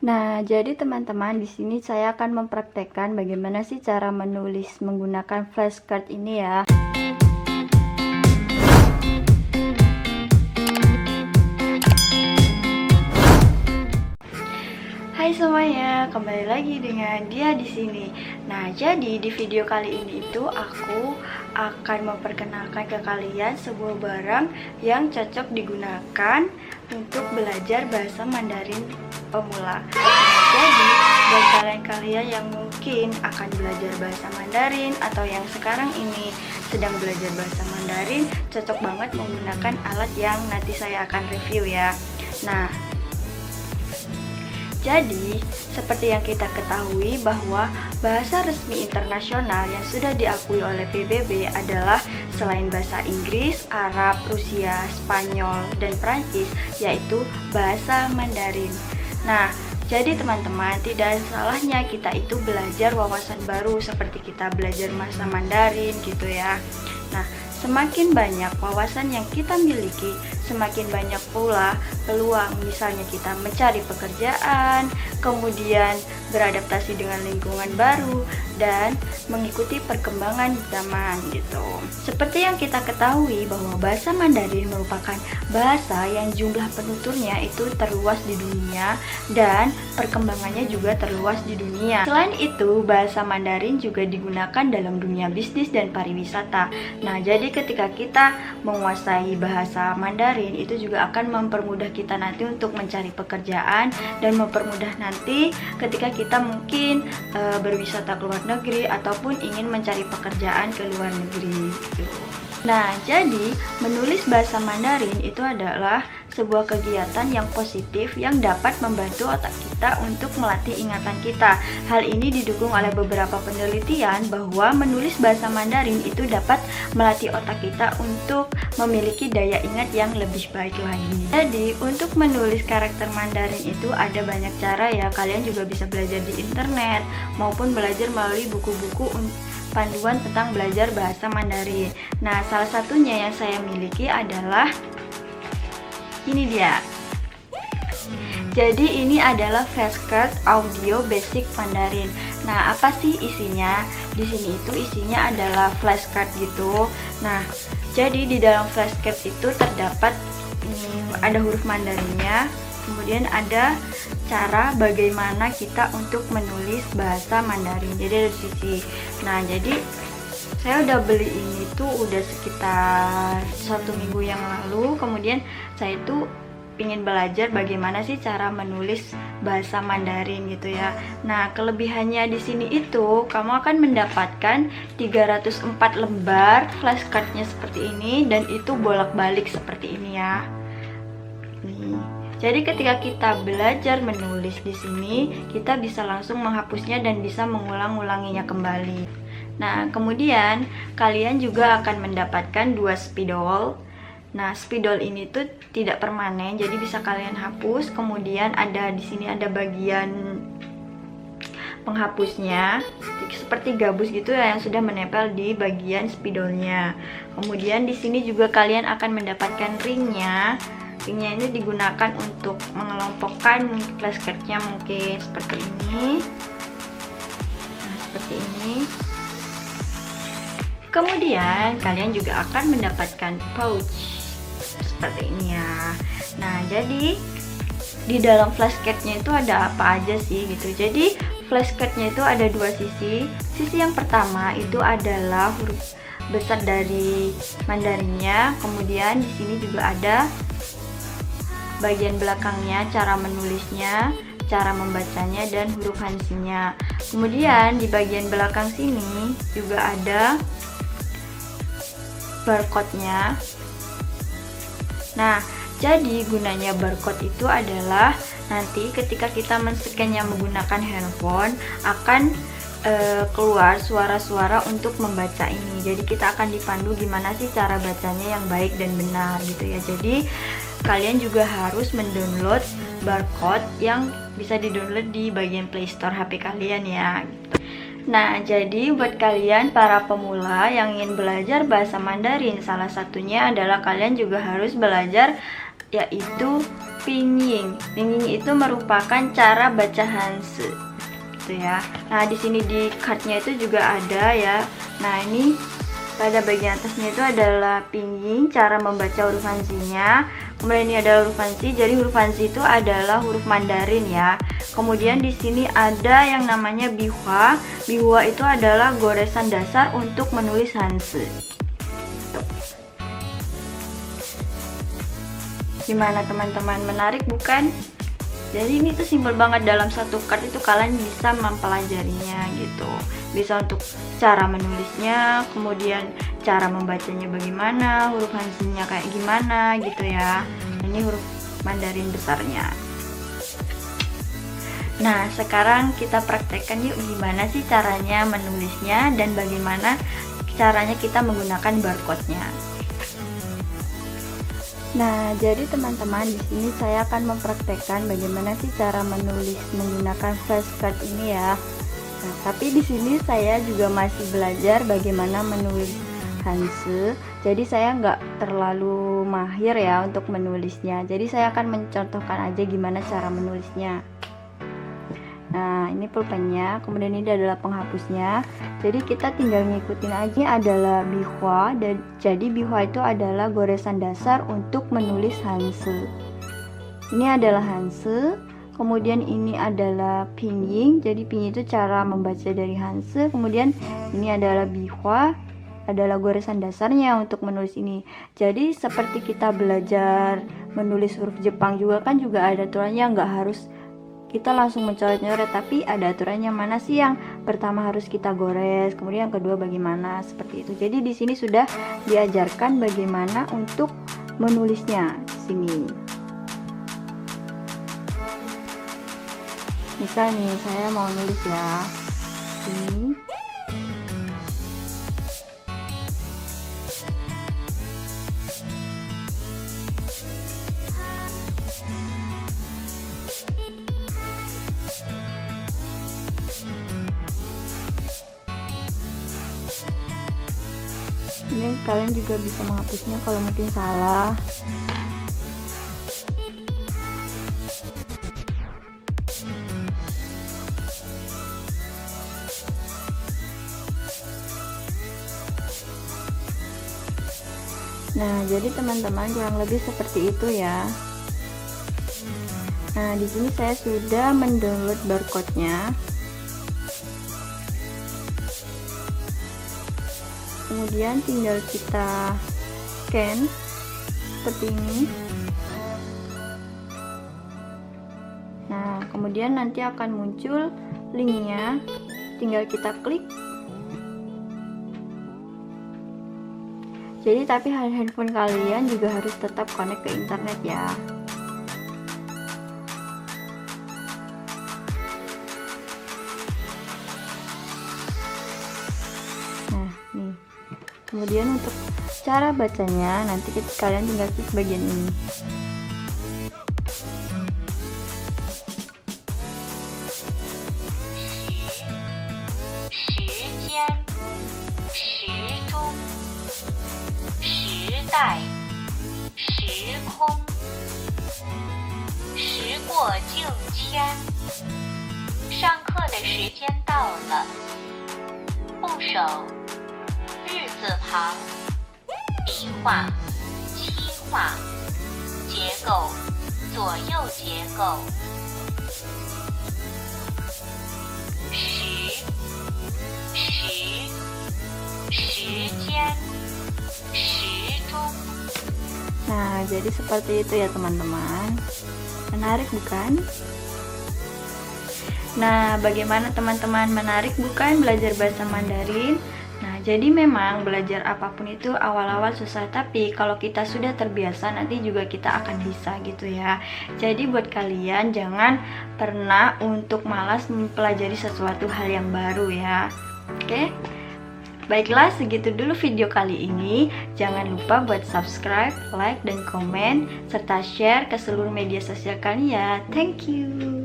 Nah, jadi teman-teman, di sini saya akan mempraktekkan bagaimana sih cara menulis menggunakan flashcard ini ya. Hai semuanya, kembali lagi dengan dia di sini. Nah, jadi di video kali ini itu aku akan memperkenalkan ke kalian sebuah barang yang cocok digunakan untuk belajar bahasa Mandarin pemula. Nah, jadi buat kalian-kalian yang mungkin akan belajar bahasa Mandarin atau yang sekarang ini sedang belajar bahasa Mandarin, cocok banget menggunakan alat yang nanti saya akan review ya. Nah, jadi, seperti yang kita ketahui bahwa bahasa resmi internasional yang sudah diakui oleh PBB adalah selain bahasa Inggris, Arab, Rusia, Spanyol, dan Prancis, yaitu bahasa Mandarin. Nah, jadi teman-teman, tidak ada salahnya kita itu belajar wawasan baru seperti kita belajar bahasa Mandarin gitu ya. Nah, semakin banyak wawasan yang kita miliki, semakin banyak pula peluang, misalnya kita mencari pekerjaan, kemudian beradaptasi dengan lingkungan baru, dan mengikuti perkembangan zaman gitu. Seperti yang kita ketahui bahwa bahasa Mandarin merupakan bahasa yang jumlah penuturnya itu terluas di dunia dan perkembangannya juga terluas di dunia. Selain itu, bahasa Mandarin juga digunakan dalam dunia bisnis dan pariwisata. Nah, jadi ketika kita menguasai bahasa Mandarin, itu juga akan mempermudah kita nanti untuk mencari pekerjaan dan mempermudah nanti ketika kita mungkin berwisata ke luar negeri ataupun ingin mencari pekerjaan ke luar negeri gitu. Nah, jadi menulis bahasa Mandarin itu adalah sebuah kegiatan yang positif yang dapat membantu otak kita untuk melatih ingatan kita. Hal ini didukung oleh beberapa penelitian bahwa menulis bahasa Mandarin itu dapat melatih otak kita untuk memiliki daya ingat yang lebih baik lagi. Jadi, untuk menulis karakter Mandarin itu ada banyak cara ya. Kalian juga bisa belajar di internet maupun belajar melalui buku-buku panduan tentang belajar bahasa Mandarin. Nah, salah satunya yang saya miliki adalah ini dia. Jadi ini adalah flashcard audio basic Mandarin. Nah, apa sih isinya? Di sini itu isinya adalah flashcard gitu. Nah, jadi di dalam flashcard itu terdapat ada huruf Mandarinnya, kemudian ada cara bagaimana kita untuk menulis bahasa Mandarin. Jadi ada di sisi. Nah, jadi saya udah beli ini tuh udah sekitar 1 minggu yang lalu. Kemudian saya tuh ingin belajar bagaimana sih cara menulis bahasa Mandarin gitu ya. Nah, kelebihannya di sini itu kamu akan mendapatkan 304 lembar flashcardnya seperti ini, dan itu bolak-balik seperti ini ya. Nih. Jadi ketika kita belajar menulis di sini, kita bisa langsung menghapusnya dan bisa mengulang-ulanginya kembali. Nah, kemudian kalian juga akan mendapatkan 2 spidol. Nah, spidol ini tuh tidak permanen, jadi bisa kalian hapus. Kemudian ada di sini ada bagian penghapusnya seperti gabus gitu ya, yang sudah menempel di bagian spidolnya. Kemudian di sini juga kalian akan mendapatkan ringnya. Ringnya ini digunakan untuk mengelompokkan flashcardnya mungkin seperti ini. Nah, seperti ini. Kemudian kalian juga akan mendapatkan pouch seperti ini ya. Nah, jadi di dalam flashcardnya itu ada apa aja sih gitu. Jadi flashcardnya itu ada 2 sisi. Sisi yang pertama itu adalah huruf besar dari Mandarinnya. Kemudian di sini juga ada bagian belakangnya, cara menulisnya, cara membacanya, dan huruf Hansinya. Kemudian di bagian belakang sini juga ada barcode-nya. Nah, jadi gunanya barcode itu adalah nanti ketika kita men-scan-nya menggunakan handphone akan keluar suara-suara untuk membaca ini. Jadi kita akan dipandu gimana sih cara bacanya yang baik dan benar gitu ya. Jadi kalian juga harus mendownload barcode yang bisa didownload di bagian Play Store HP kalian ya gitu. Nah, jadi buat kalian para pemula yang ingin belajar bahasa Mandarin, salah satunya adalah kalian juga harus belajar yaitu pinyin. Pinyin itu merupakan cara baca Hanzi, gitu ya. Nah, di sini di cardnya itu juga ada ya. Nah, ini pada bagian atasnya itu adalah pinyin, cara membaca huruf Hanzi-nya. Kemudian ini adalah huruf Hanzi. Jadi huruf Hanzi itu adalah huruf Mandarin ya. Kemudian di sini ada yang namanya bihua. Bihua itu adalah goresan dasar untuk menulis Hanzi. Gimana teman-teman, menarik bukan? Jadi ini tuh simpel banget, dalam satu card itu kalian bisa mempelajarinya gitu. Bisa untuk cara menulisnya, kemudian cara membacanya bagaimana, huruf Hanzi-nya kayak gimana gitu ya. Ini huruf Mandarin besarnya. Nah, sekarang kita praktekkan yuk gimana sih caranya menulisnya dan bagaimana caranya kita menggunakan barcode-nya. Nah, jadi teman-teman, di sini saya akan mempraktekkan bagaimana sih cara menulis menggunakan flashcard ini ya. Nah, tapi di sini saya juga masih belajar bagaimana menulis Hanzi. Jadi saya nggak terlalu mahir ya untuk menulisnya. Jadi saya akan mencontohkan aja gimana cara menulisnya. Nah, ini pulpennya, kemudian ini adalah penghapusnya. Jadi kita tinggal ngikutin aja, adalah bihua, dan jadi bihua itu adalah goresan dasar untuk menulis Hanzi. Ini adalah Hanzi. Kemudian ini adalah pinyin. Jadi pinyin itu cara membaca dari Hanzi. Kemudian ini adalah bihua, adalah goresan dasarnya untuk menulis ini. Jadi seperti kita belajar menulis huruf Jepang juga kan juga ada aturannya, nggak harus kita langsung mencoret-coret, tapi ada aturannya mana sih yang pertama harus kita gores, kemudian yang kedua bagaimana, seperti itu. Jadi di sini sudah diajarkan bagaimana untuk menulisnya di sini. Misal nih, saya mau nulis ya. Ini. Ini kalian juga bisa menghapusnya kalau mungkin salah. Nah, jadi teman-teman kurang lebih seperti itu ya. Nah, di sini saya sudah mendownload barcode-nya. Kemudian tinggal kita scan seperti ini. Nah, kemudian nanti akan muncul linknya, tinggal kita klik. Jadi tapi handphone kalian juga harus tetap connect ke internet ya. Kemudian untuk cara bacanya nanti kalian tinggal klik bagian ini. Nah, jadi seperti itu ya teman-teman. Menarik bukan? Nah, bagaimana teman-teman, menarik bukan belajar bahasa Mandarin? Nah, jadi memang belajar apapun itu awal-awal susah, tapi kalau kita sudah terbiasa nanti juga kita akan bisa gitu ya. Jadi buat kalian jangan pernah untuk malas mempelajari sesuatu hal yang baru ya. Oke? Baiklah, segitu dulu video kali ini. Jangan lupa buat subscribe, like, dan komen, serta share ke seluruh media sosial kalian. Thank you.